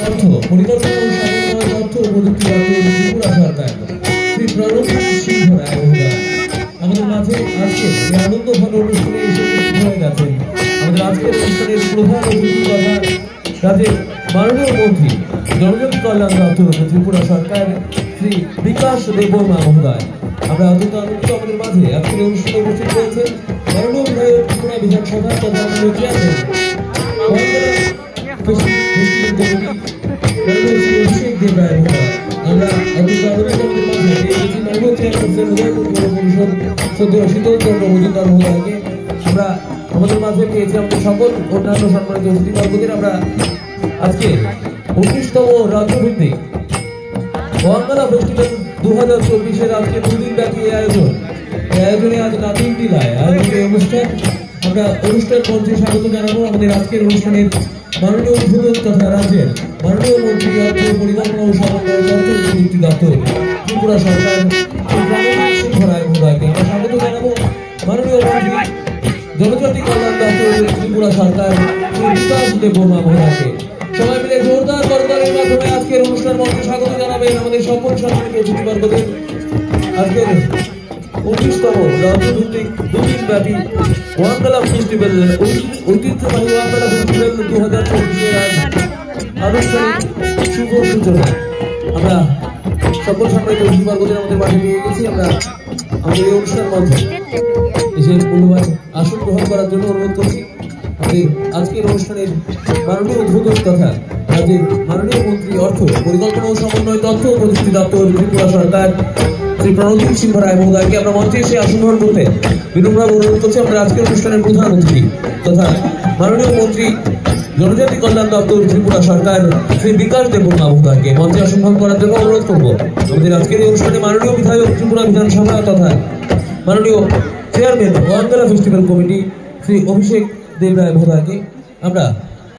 অর্থ পরিকল্পনা ও সমন্বয় অর্থ ও প্রযুক্তি ত্রিপুরা সরকার শ্রী প্রণব সিংহ রায় মহোদয় আমাদের মাঝে আজকে এই আনন্দ ঘন অনুষ্ঠানে এসে উপস্থিত হয়ে গেছেন। আমাদের আজকের অনুষ্ঠানের প্রধান অতিথি তথা রাজ্যের মাননীয় মন্ত্রী জনজাতি কল্যাণ দপ্তর ত্রিপুরা সরকার শ্রী বিকাশ দেববর্মা মহোদয়। আমরা অত্যন্ত আনন্দিত আমাদের মাঝে আজকের অনুষ্ঠানে উপস্থিত হয়েছেন মাননীয় বিধায়ক ত্রিপুরা বিধানসভা তথা মাননীয় চেয়ারম্যান অভিষেক দেব রায় মহোদয়। আমরা অত্যন্ত আনন্দিত আমাদের মাঝে পেয়েছি মাননীয় চেয়ারপারসন উদয়পুর পৌর পরিষদ শ্রদ্ধেয় শীতল চন্দ্র মজুমদার মহোদয়কে। আমরা আমাদের মাঝে পেয়েছি আমাদের সকল অন্যান্য সম্মানিত অতিথিবর্গদের। আমরা আজকে 19তম রাজ্যভিত্তিক ওয়াঙ্গালা ফেস্টিভ্যাল 2024-এর আজকে দুদিন ব্যাপী এই আয়োজনে আজ নাতিন টিলায় আয়োজিত অনুষ্ঠান। আমরা অনুষ্ঠান মঞ্চে স্বাগত জানাবো আমাদের আজকের অনুষ্ঠানের মাননীয় উদ্বোধক তথা রাজ্যের মাননীয় মন্ত্রী অর্থ পরিকল্পনা ও সমন্বয় তথ্য প্রযুক্তি দপ্তর ত্রিপুরা সরকার সিংহ রায় মহোদয়কে। আমরা স্বাগত জানাবো মাননীয় মন্ত্রী জনজাতি কল্যাণ দপ্তর ত্রিপুরা সরকার শ্রী বিকাশ দেববর্মা মহোদয়কে। সবাই মিলে জোরদার করতালির মাধ্যমে আজকের অনুষ্ঠান মঞ্চে স্বাগত জানাবেন আমাদের সকল সম্মানিত অতিথিবর্গদের। আজকের 19তম রাজ্যভিত্তিক দুদিন ব্যাপী ওয়াঙ্গালা ফেস্টিভ্যাল ঐতিহ্যবাহী ওয়াঙ্গালা ফেস্টিভ্যাল 2024-এর আজ আনুষ্ঠানিক শুভ সূচনা। আমরা সকল সম্মানিত অতিথিবর্গদের আমাদের মাঝে পেয়ে গেছি। আমরা আমাদের এই অনুষ্ঠান মঞ্চে এসে মূল্যবান আসন গ্রহণ করার জন্য অনুরোধ করছি আমাদের আজকের অনুষ্ঠানের মাননীয় উদ্বোধক তথা রাজ্যের মাননীয় মন্ত্রী অর্থ পরিকল্পনা ও সমন্বয় তথ্য ও প্রযুক্তি দপ্তর ত্রিপুরা সরকার শ্রী প্রণব সিংহ রায় মহোদয়কে। আমরা মঞ্চে এসে আসন গ্রহণ করতে বিনম্রভাবে অনুরোধ করছি আমরা আজকের অনুষ্ঠানের প্রধান অতিথি তথা মাননীয় মন্ত্রী জনজাতি কল্যাণ দপ্তর ত্রিপুরা সরকার শ্রী বিকাশ দেববর্মা মহোদয়কে মঞ্চে আসন গ্রহণ করার জন্য অনুরোধ করবো। আমাদের আজকের এই অনুষ্ঠানে মাননীয় বিধায়ক ত্রিপুরা বিধানসভা তথা মাননীয় chairman Wangala festival committee Shri অভিষেক দেব রায় মহোদয়কে আমরা